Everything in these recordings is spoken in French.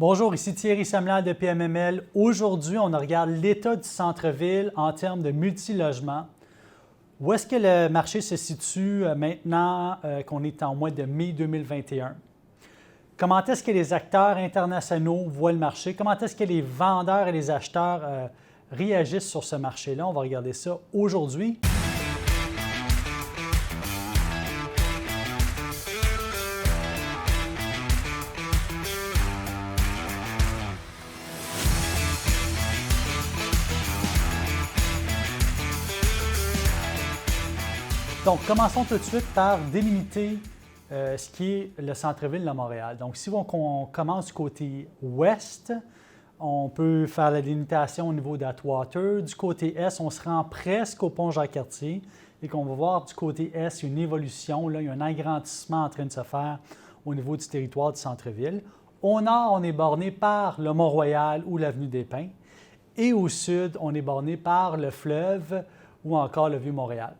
Bonjour, ici Thierry Semler de PMML. Aujourd'hui, on regarde l'état du centre-ville en termes de multilogement. Où est-ce que le marché se situe maintenant qu'on est en mois de mai 2021? Comment est-ce que les acteurs internationaux voient le marché? Comment est-ce que les vendeurs et les acheteurs réagissent sur ce marché-là? On va regarder ça aujourd'hui. Donc, commençons tout de suite par délimiter ce qui est le centre-ville de Montréal. Donc, si on commence du côté ouest, on peut faire la délimitation au niveau d'Atwater. Du côté est, on se rend presque au pont Jacques-Cartier et qu'on va voir du côté est une évolution. Là, il y a un agrandissement en train de se faire au niveau du territoire du centre-ville. Au nord, on est borné par le Mont-Royal ou l'avenue des Pins. Et au sud, on est borné par le fleuve ou encore le Vieux-Montréal.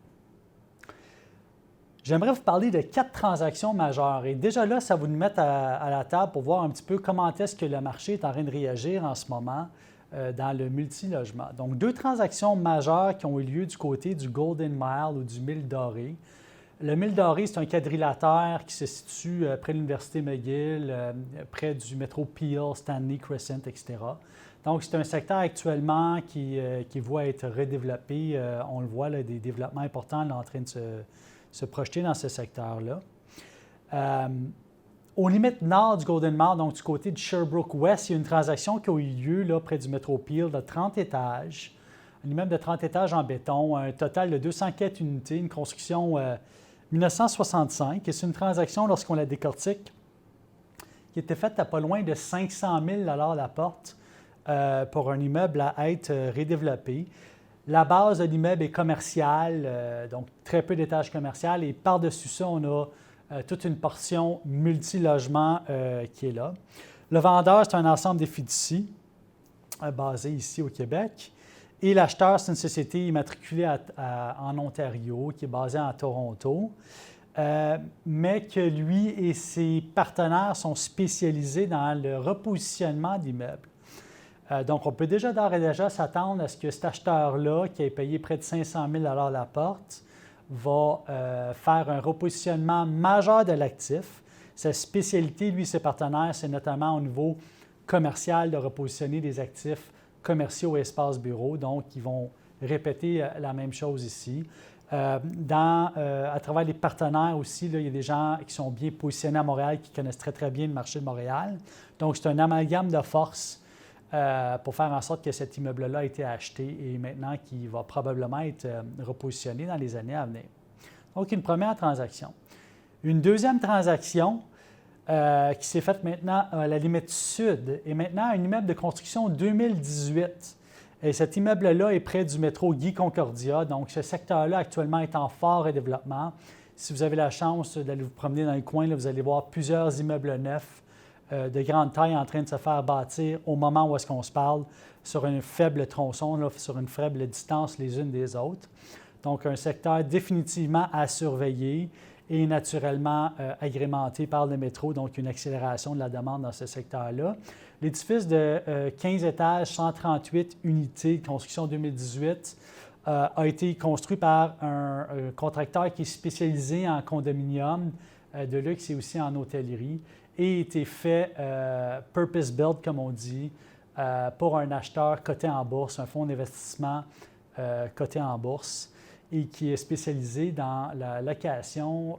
J'aimerais vous parler de 4 transactions majeures. Et déjà là, ça va nous mettre à la table pour voir un petit peu comment est-ce que le marché est en train de réagir en ce moment dans le multilogement. Donc, 2 transactions majeures qui ont eu lieu du côté du Golden Mile ou du Mille Doré. Le Mille Doré, c'est un quadrilatère qui se situe près de l'Université McGill, près du métro Peel, Stanley, Crescent, etc. Donc, c'est un secteur actuellement qui voit être redéveloppé. On le voit, là, des développements importants là, en train de se projeter dans ce secteur-là. Aux limites nord du Golden Mile, donc du côté de Sherbrooke West, il y a une transaction qui a eu lieu là, près du métro Peel de 30 étages, un immeuble de 30 étages en béton, un total de 204 unités, une construction 1965. Et c'est une transaction, lorsqu'on la décortique, qui était faite à pas loin de 500 000 la porte pour un immeuble à être redéveloppé. La base de l'immeuble est commerciale, donc très peu d'étages commerciaux. Et par-dessus ça, on a toute une portion multilogement qui est là. Le vendeur, c'est un ensemble de fiducies basé ici au Québec. Et l'acheteur, c'est une société immatriculée en Ontario, qui est basée à Toronto, mais que lui et ses partenaires sont spécialisés dans le repositionnement d'immeubles. Donc, on peut déjà d'ores et déjà s'attendre à ce que cet acheteur-là, qui a payé près de 500 000 la porte, va faire un repositionnement majeur de l'actif. Sa spécialité, lui et ses partenaires, c'est notamment au niveau commercial de repositionner des actifs commerciaux et espaces bureaux. Donc, ils vont répéter la même chose ici. À travers les partenaires aussi, là, il y a des gens qui sont bien positionnés à Montréal, qui connaissent très, très bien le marché de Montréal. Donc, c'est un amalgame de force pour faire en sorte que cet immeuble-là a été acheté et maintenant qu'il va probablement être repositionné dans les années à venir. Donc, une première transaction. Une deuxième transaction qui s'est faite maintenant à la limite sud et maintenant un immeuble de construction 2018. Et cet immeuble-là est près du métro Guy Concordia. Donc, ce secteur-là actuellement est en fort développement. Si vous avez la chance d'aller vous promener dans le coin, là, vous allez voir plusieurs immeubles neufs de grande taille en train de se faire bâtir au moment où est-ce qu'on se parle sur un faible tronçon, là, sur une faible distance les unes des autres. Donc, un secteur définitivement à surveiller et naturellement agrémenté par le métro, donc une accélération de la demande dans ce secteur-là. L'édifice de 15 étages, 138 unités de construction 2018 a été construit par un contracteur qui est spécialisé en condominium de luxe et aussi en hôtellerie et a été fait purpose-built, comme on dit, pour un acheteur coté en bourse, un fonds d'investissement coté en bourse et qui est spécialisé dans la location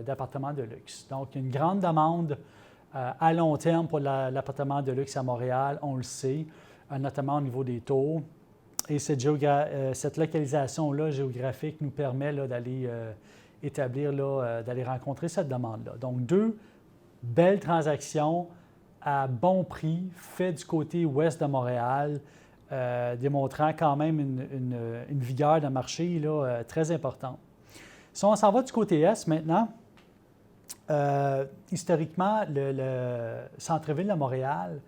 d'appartements de luxe. Donc, une grande demande à long terme pour l'appartement de luxe à Montréal, on le sait, notamment au niveau des taux. Et cette localisation-là géographique nous permet là, d'aller établir, d'aller rencontrer cette demande-là. Donc, 2 belles transactions à bon prix, faites du côté ouest de Montréal, démontrant quand même une vigueur de marché là, très importante. Si on s'en va du côté est maintenant, historiquement, le centre-ville de Montréal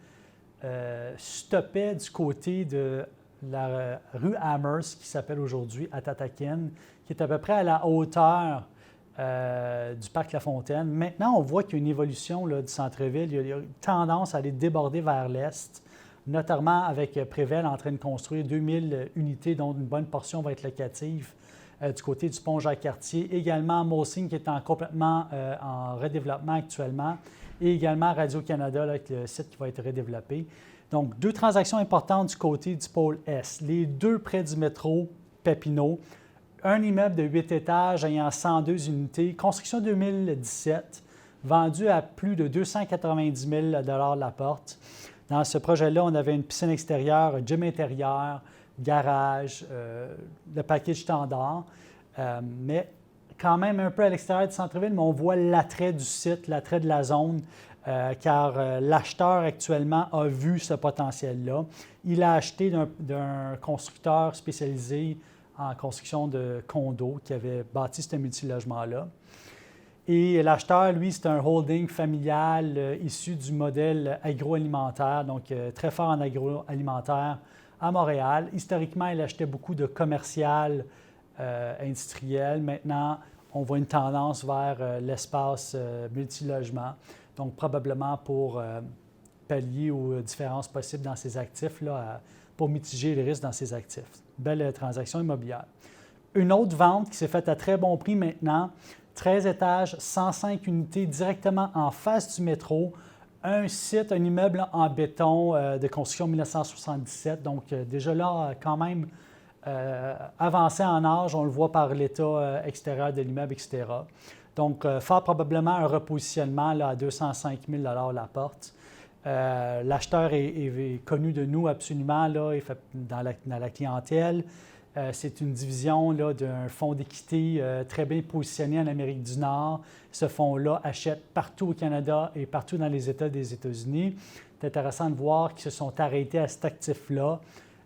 stoppait du côté de la rue Amherst, qui s'appelle aujourd'hui Atatakin, qui est à peu près à la hauteur du parc La Fontaine. Maintenant, on voit qu'il y a une évolution là, du centre-ville. Il y a une tendance à aller déborder vers l'est, notamment avec Prével en train de construire 2000 unités, dont une bonne portion va être locative du côté du pont Jacques-Cartier. Également, Molsing qui est complètement en redéveloppement actuellement. Et également Radio-Canada, là, avec le site qui va être redéveloppé. Donc, 2 transactions importantes du côté du pôle Est. Les 2 près du métro Papineau. Un immeuble de 8 étages ayant 102 unités, construction 2017, vendu à plus de 290 000 $ la porte. Dans ce projet-là, on avait une piscine extérieure, un gym intérieur, garage, le package standard, mais quand même un peu à l'extérieur du centre-ville, mais on voit l'attrait du site, l'attrait de la zone, car l'acheteur actuellement a vu ce potentiel-là. Il a acheté d'un constructeur spécialisé en construction de condos qui avait bâti ce multilogement-là. Et l'acheteur, lui, c'est un holding familial issu du modèle agroalimentaire, donc très fort en agroalimentaire à Montréal. Historiquement, il achetait beaucoup de commercial industriel. Maintenant, on voit une tendance vers l'espace multilogement, donc probablement pour pallier aux différences possibles dans ses actifs, là, pour mitiger les risques dans ses actifs. Belle transaction immobilière. Une autre vente qui s'est faite à très bon prix maintenant, 13 étages, 105 unités directement en face du métro, un site, un immeuble en béton de construction 1977, donc déjà là, quand même avancé en âge, on le voit par l'état extérieur de l'immeuble, etc. Donc, fort probablement un repositionnement là, à 205 000 $ la porte. L'acheteur est connu de nous absolument, là, il fait dans la clientèle. C'est une division là, d'un fonds d'équité très bien positionné en Amérique du Nord. Ce fonds-là achète partout au Canada et partout dans les États des États-Unis. C'est intéressant de voir qu'ils se sont arrêtés à cet actif-là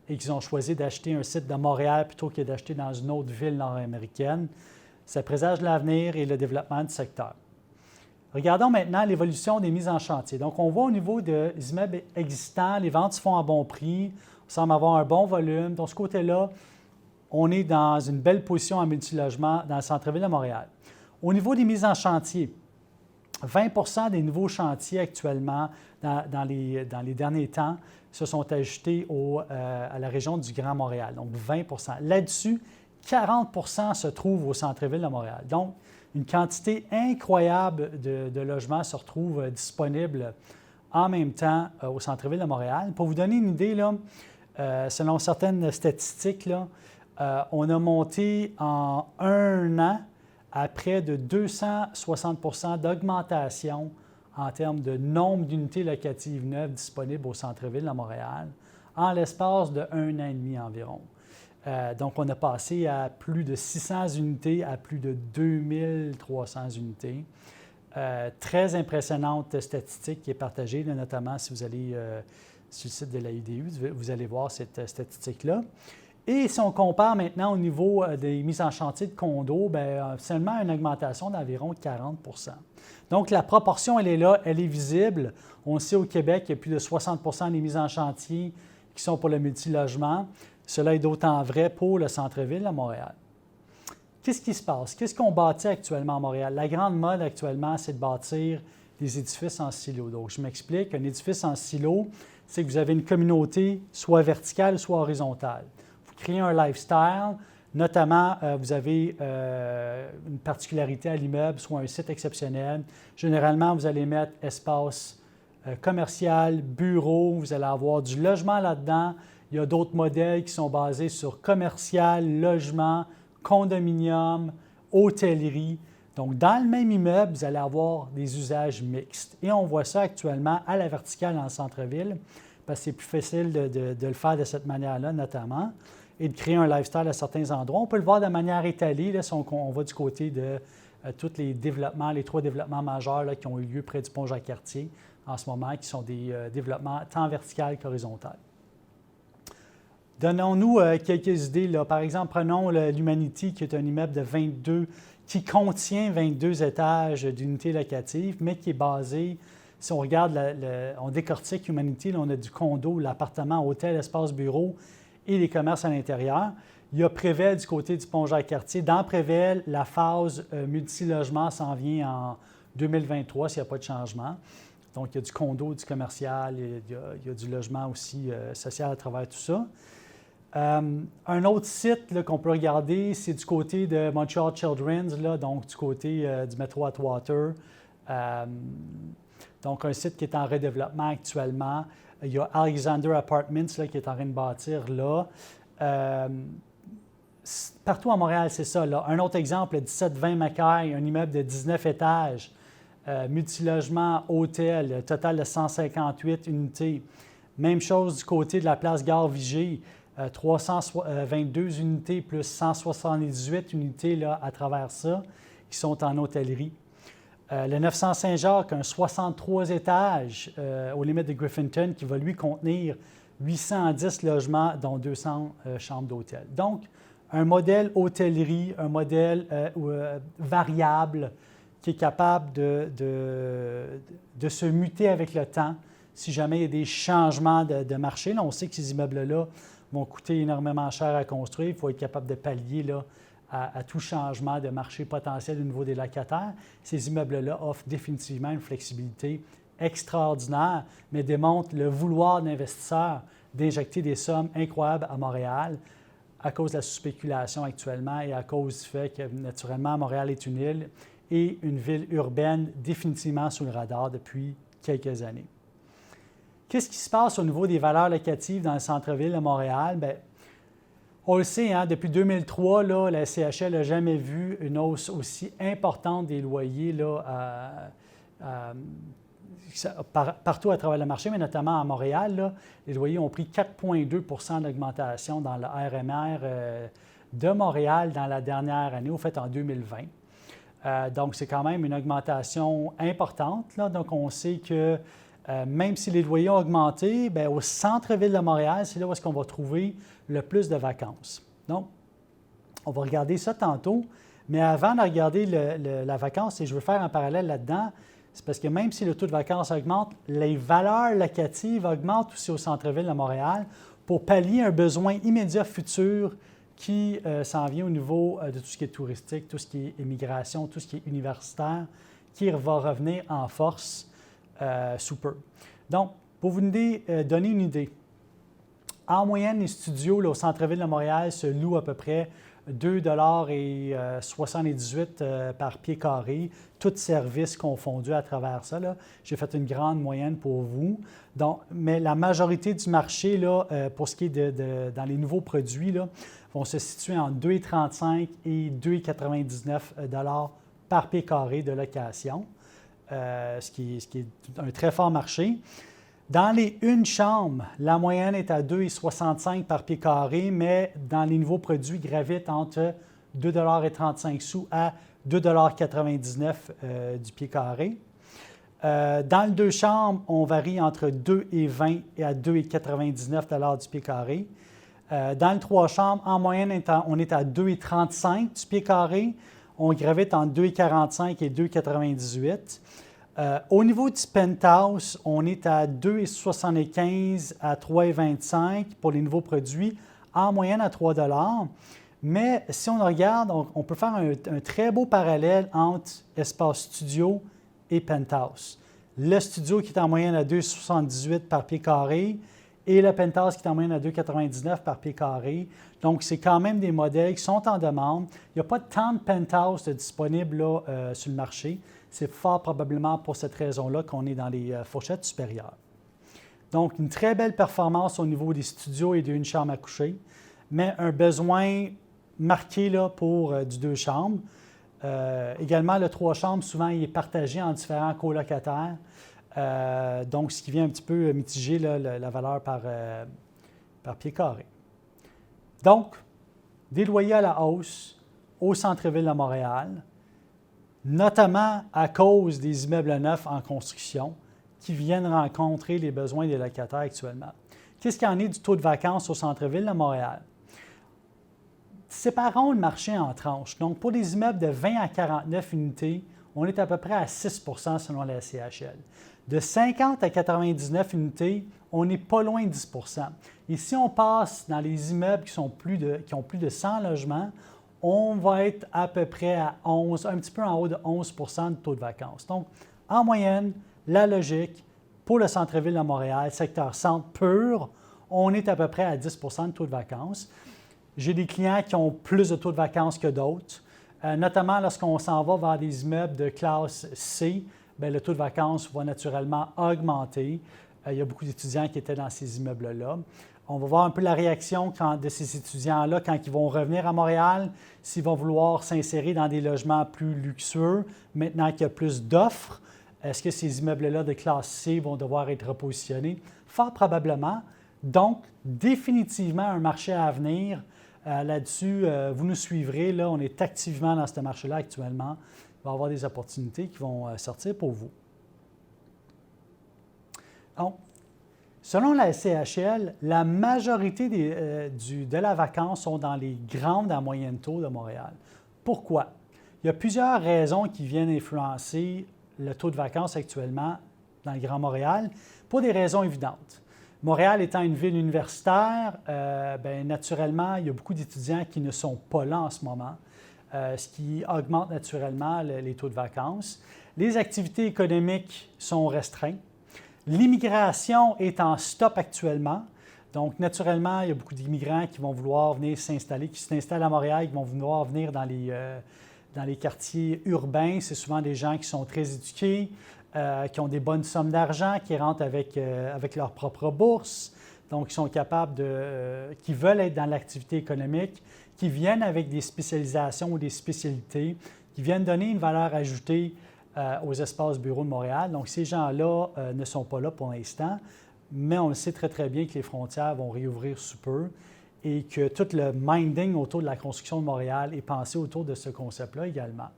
et qu'ils ont choisi d'acheter un site de Montréal plutôt que d'acheter dans une autre ville nord-américaine. Ça présage l'avenir et le développement du secteur. Regardons maintenant l'évolution des mises en chantier. Donc, on voit au niveau des immeubles existants, les ventes se font à bon prix, on semble avoir un bon volume. De ce côté-là, on est dans une belle position en multilogement dans le centre-ville de Montréal. Au niveau des mises en chantier, 20 des nouveaux chantiers actuellement dans les derniers temps se sont ajoutés à la région du Grand Montréal, donc 20 Là-dessus, 40 se trouvent au centre-ville de Montréal. Donc, une quantité incroyable de logements se retrouvent disponibles en même temps au centre-ville de Montréal. Pour vous donner une idée, là, selon certaines statistiques, là, on a monté en un an à près de 260 d'augmentation en termes de nombre d'unités locatives neuves disponibles au centre-ville de Montréal en l'espace de 1 an et demi environ. Donc, on a passé à plus de 600 unités à plus de 2300 unités. Très impressionnante statistique qui est partagée, là, notamment si vous allez sur le site de la UDU, vous allez voir cette statistique-là. Et si on compare maintenant au niveau des mises en chantier de condos, bien, seulement une augmentation d'environ 40 Donc, la proportion, elle est là, elle est visible. On sait au Québec qu'il y a plus de 60 des mises en chantier qui sont pour le multilogement. Cela est d'autant vrai pour le centre-ville de Montréal. Qu'est-ce qui se passe? Qu'est-ce qu'on bâtit actuellement à Montréal? La grande mode actuellement, c'est de bâtir des édifices en silo. Donc, je m'explique. Un édifice en silo, c'est que vous avez une communauté soit verticale, soit horizontale. Vous créez un lifestyle. Notamment, vous avez une particularité à l'immeuble, soit un site exceptionnel. Généralement, vous allez mettre espace commercial, bureau, vous allez avoir du logement là-dedans. Il y a d'autres modèles qui sont basés sur commercial, logement, condominium, hôtellerie. Donc, dans le même immeuble, vous allez avoir des usages mixtes. Et on voit ça actuellement à la verticale dans le centre-ville, parce que c'est plus facile de le faire de cette manière-là, notamment, et de créer un lifestyle à certains endroits. On peut le voir de manière étalée, là, si on va du côté de tous les développements, les 3 développements majeurs là, qui ont eu lieu près du pont Jacques-Cartier en ce moment, qui sont des développements tant vertical qu'horizontal. Donnons-nous quelques idées. Là. Par exemple, prenons l'Humanity, qui est un immeuble de 22, qui contient 22 étages d'unités locatives, mais qui est basé, si on regarde, on décortique Humanity, là, on a du condo, l'appartement, hôtel, espace bureau et les commerces à l'intérieur. Il y a Prével du côté du Pont-Jacques-Cartier. Dans Prével, la phase multilogement s'en vient en 2023 s'il n'y a pas de changement. Donc, il y a du condo, du commercial, il y a du logement aussi social à travers tout ça. Un autre site qu'on peut regarder, c'est du côté de Montreal Children's, là, donc du côté du métro Atwater. Donc, un site qui est en redéveloppement actuellement. Il y a Alexander Apartments là, qui est en train de bâtir là. Partout à Montréal, c'est ça. Là. Un autre exemple, le 1720 Mackay, un immeuble de 19 étages, multilogement, hôtel, total de 158 unités. Même chose du côté de la place Gare-Vigée, 322 unités plus 178 unités là, à travers ça, qui sont en hôtellerie. Le 900 Saint-Jacques, un 63 étages aux limites de Griffinton, qui va lui contenir 810 logements, dont 200 chambres d'hôtel. Donc, un modèle hôtellerie, un modèle variable qui est capable de se muter avec le temps si jamais il y a des changements de marché. Là, on sait que ces immeubles-là vont coûter énormément cher à construire. Il faut être capable de pallier là, à tout changement de marché potentiel au niveau des locataires. Ces immeubles-là offrent définitivement une flexibilité extraordinaire, mais démontrent le vouloir d'investisseurs d'injecter des sommes incroyables à Montréal à cause de la sous-spéculation actuellement et à cause du fait que, naturellement, Montréal est une île et une ville urbaine définitivement sous le radar depuis quelques années. Qu'est-ce qui se passe au niveau des valeurs locatives dans le centre-ville de Montréal? Bien, on le sait, hein, depuis 2003, là, la SCHL n'a jamais vu une hausse aussi importante des loyers là, partout à travers le marché, mais notamment à Montréal. Là, les loyers ont pris 4,2 d'augmentation dans le RMR de Montréal dans la dernière année, au fait en 2020. Donc, c'est quand même une augmentation importante. Là. Donc, on sait que même si les loyers ont augmenté, bien, au centre-ville de Montréal, c'est là où est-ce qu'on va trouver le plus de vacances. Donc, on va regarder ça tantôt, mais avant de regarder la vacance, et je veux faire un parallèle là-dedans, c'est parce que même si le taux de vacances augmente, les valeurs locatives augmentent aussi au centre-ville de Montréal pour pallier un besoin immédiat futur qui s'en vient au niveau de tout ce qui est touristique, tout ce qui est immigration, tout ce qui est universitaire, qui va revenir en force sous peu. Donc, pour vous donner une idée, en moyenne, les studios là, au centre-ville de Montréal se louent à peu près 2,78 par pied carré, tous services confondus à travers ça. J'ai fait une grande moyenne pour vous. Donc, mais la majorité du marché, là, pour ce qui est dans les nouveaux produits, là, vont se situer entre 2,35 et 2,99 par pied carré de location, ce qui est un très fort marché. Dans les une chambre, la moyenne est à 2,65 par pied carré, mais dans les nouveaux produits, gravitent entre 2,35 à 2,99 du pied carré. Dans le deux chambres, on varie entre 2,20 et à 2,99 du pied carré. Dans le trois chambres, en moyenne, on est à 2,35 du pied carré. On gravite entre 2,45 et 2,98. Au niveau du penthouse, on est à 2,75 à 3,25 pour les nouveaux produits, en moyenne à 3 $. Mais si on regarde, on peut faire un très beau parallèle entre espace studio et penthouse. Le studio qui est en moyenne à 2,78 par pied carré et le penthouse qui est en moyenne à 2,99 par pied carré. Donc, c'est quand même des modèles qui sont en demande. Il n'y a pas tant de penthouse disponibles là, sur le marché. C'est fort probablement pour cette raison-là qu'on est dans les fourchettes supérieures. Donc, une très belle performance au niveau des studios et d'une chambre à coucher, mais un besoin marqué là, pour du deux chambres. Également, le trois chambres, souvent, il est partagé en différents colocataires. Donc, ce qui vient un petit peu mitiger là, la valeur par pied carré. Donc, des loyers à la hausse au centre-ville de Montréal, notamment à cause des immeubles neufs en construction qui viennent rencontrer les besoins des locataires actuellement. Qu'est-ce qu'il y en est du taux de vacances au centre-ville de Montréal? Séparons le marché en tranches. Donc, pour les immeubles de 20 à 49 unités, on est à peu près à 6 selon la SCHL. De 50 à 99 unités, on n'est pas loin de 10 Et si on passe dans les immeubles qui ont plus de 100 logements, on va être à peu près à 11, un petit peu en haut de 11 de taux de vacances. Donc, en moyenne, la logique, pour le centre-ville de Montréal, secteur centre pur, on est à peu près à 10 de taux de vacances. J'ai des clients qui ont plus de taux de vacances que d'autres, notamment lorsqu'on s'en va vers des immeubles de classe C, bien, le taux de vacances va naturellement augmenter. Il y a beaucoup d'étudiants qui étaient dans ces immeubles-là. On va voir un peu la réaction de ces étudiants-là quand ils vont revenir à Montréal, s'ils vont vouloir s'insérer dans des logements plus luxueux, maintenant qu'il y a plus d'offres. Est-ce que ces immeubles-là de classe C vont devoir être repositionnés? Fort probablement. Donc, définitivement un marché à venir. Là-dessus, vous nous suivrez. Là, on est activement dans ce marché-là actuellement. Il va y avoir des opportunités qui vont sortir pour vous. Donc, selon la SCHL, la majorité de la vacance sont dans les grandes à moyenne taux de Montréal. Pourquoi? Il y a plusieurs raisons qui viennent influencer le taux de vacances actuellement dans le Grand Montréal, pour des raisons évidentes. Montréal étant une ville universitaire, bien, naturellement, il y a beaucoup d'étudiants qui ne sont pas là en ce moment, ce qui augmente naturellement les taux de vacances. Les activités économiques sont restreintes. L'immigration est en stop actuellement. Donc, naturellement, il y a beaucoup d'immigrants qui vont vouloir venir s'installer, qui s'installent à Montréal, qui vont vouloir venir dans les quartiers urbains. C'est souvent des gens qui sont très éduqués, qui ont des bonnes sommes d'argent, qui rentrent avec leur propre bourse, donc qui sont capables qui veulent être dans l'activité économique, qui viennent avec des spécialisations ou des spécialités, qui viennent donner une valeur ajoutée aux espaces bureaux de Montréal. Donc, ces gens-là ne sont pas là pour l'instant, mais on le sait très, très bien que les frontières vont réouvrir sous peu et que tout le minding autour de la construction de Montréal est pensé autour de ce concept-là également.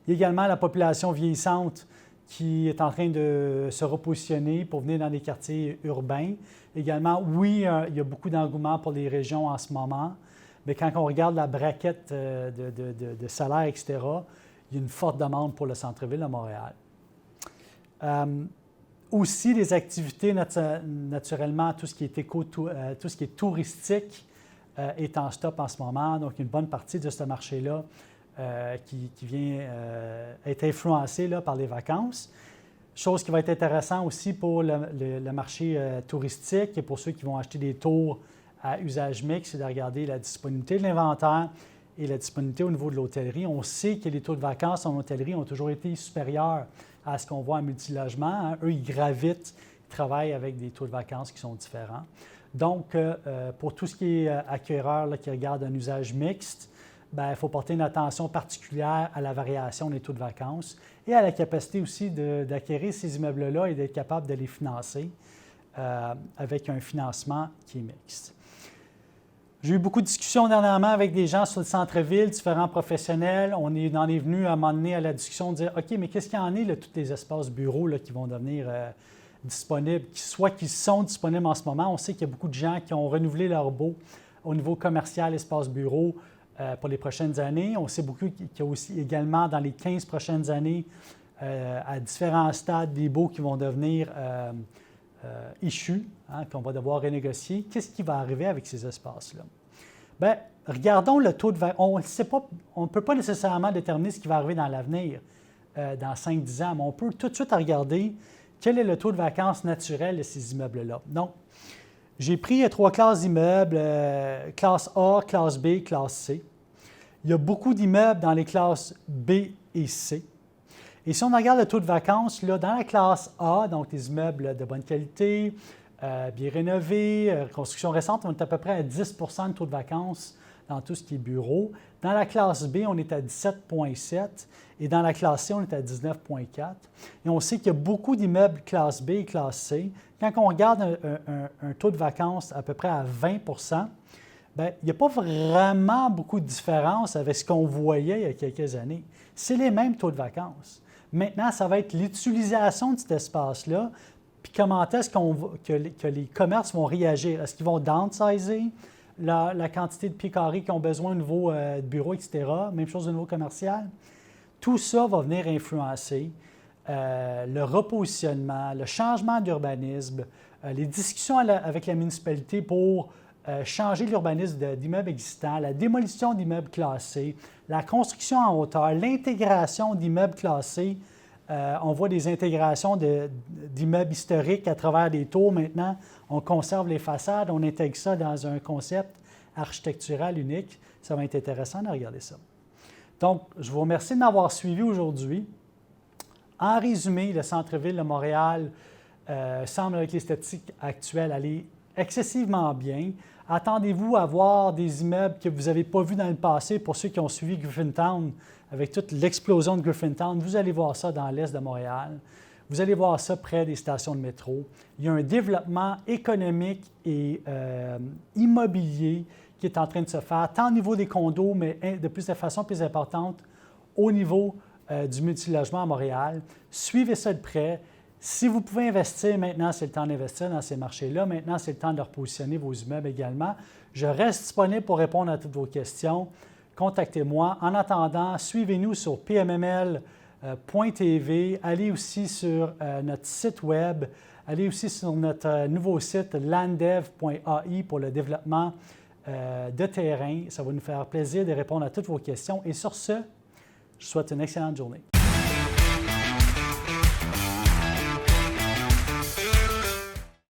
Il y a également la population vieillissante qui est en train de se repositionner pour venir dans des quartiers urbains. Également, oui, il y a beaucoup d'engouement pour les régions en ce moment, mais quand on regarde la braquette de salaire, etc., il y a une forte demande pour le centre-ville de Montréal. Aussi, les activités, naturellement, tout ce qui est touristique est en stop en ce moment. Donc, une bonne partie de ce marché-là qui vient être influencé là, par les vacances. Chose qui va être intéressante aussi pour le marché touristique et pour ceux qui vont acheter des tours à usage mixte, c'est de regarder la disponibilité de l'inventaire et la disponibilité au niveau de l'hôtellerie. On sait que les taux de vacances en hôtellerie ont toujours été supérieurs à ce qu'on voit en multilogement. Hein. Eux, ils gravitent, ils travaillent avec des taux de vacances qui sont différents. Donc, pour tout ce qui est acquéreur là, qui regarde un usage mixte, bien, il faut porter une attention particulière à la variation des taux de vacances et à la capacité aussi d'acquérir ces immeubles-là et d'être capable de les financer avec un financement qui est mixte. J'ai eu beaucoup de discussions dernièrement avec des gens sur le centre-ville, différents professionnels. On en est venu à un moment donné à la discussion de dire « OK, mais qu'est-ce qu'il y en est, là, tous les espaces bureaux là, qui vont devenir disponibles, soit qui sont disponibles en ce moment. » On sait qu'il y a beaucoup de gens qui ont renouvelé leur baux au niveau commercial, espace bureau pour les prochaines années. On sait beaucoup qu'il y a aussi également dans les 15 prochaines années, à différents stades, des baux qui vont devenir issus, hein, qu'on va devoir renégocier. Qu'est-ce qui va arriver avec ces espaces-là? Bien, regardons le taux de vacances. On ne peut pas nécessairement déterminer ce qui va arriver dans l'avenir, dans 5-10 ans, mais on peut tout de suite regarder quel est le taux de vacances naturel de ces immeubles-là. Donc, j'ai pris 3 classes d'immeubles, classe A, classe B, classe C. Il y a beaucoup d'immeubles dans les classes B et C. Et si on regarde le taux de vacances, là, dans la classe A, donc des immeubles de bonne qualité, bien rénovés, construction récente, on est à peu près à 10 de taux de vacances dans tout ce qui est bureau. Dans la classe B, on est à 17,7 et dans la classe C, on est à 19,4. Et on sait qu'il y a beaucoup d'immeubles classe B et classe C. Quand on regarde un taux de vacances à peu près à 20 bien, il n'y a pas vraiment beaucoup de différence avec ce qu'on voyait il y a quelques années. C'est les mêmes taux de vacances. Maintenant, ça va être l'utilisation de cet espace-là, puis comment est-ce que les commerces vont réagir. Est-ce qu'ils vont downsizer la quantité de pieds carrés qu'ils ont besoin au niveau de bureau, etc.? Même chose au niveau commercial. Tout ça va venir influencer le repositionnement, le changement d'urbanisme, les discussions avec la municipalité pour changer l'urbanisme d'immeubles existants, la démolition d'immeubles classés, la construction en hauteur, l'intégration d'immeubles classés. On voit des intégrations d'immeubles historiques à travers des tours maintenant. On conserve les façades, on intègre ça dans un concept architectural unique. Ça va être intéressant de regarder ça. Donc, je vous remercie de m'avoir suivi aujourd'hui. En résumé, le centre-ville de Montréal semble, avec les statistiques actuelles, aller excessivement bien. Attendez-vous à voir des immeubles que vous n'avez pas vus dans le passé. Pour ceux qui ont suivi Griffintown, avec toute l'explosion de Griffintown, vous allez voir ça dans l'est de Montréal. Vous allez voir ça près des stations de métro. Il y a un développement économique et immobilier qui est en train de se faire, tant au niveau des condos, mais de façon plus importante au niveau du multilogement à Montréal. Suivez ça de près. Si vous pouvez investir, maintenant, c'est le temps d'investir dans ces marchés-là. Maintenant, c'est le temps de repositionner vos immeubles également. Je reste disponible pour répondre à toutes vos questions. Contactez-moi. En attendant, suivez-nous sur pmml.tv. Allez aussi sur notre site web. Allez aussi sur notre nouveau site landdev.ai pour le développement de terrain. Ça va nous faire plaisir de répondre à toutes vos questions. Et sur ce, je vous souhaite une excellente journée.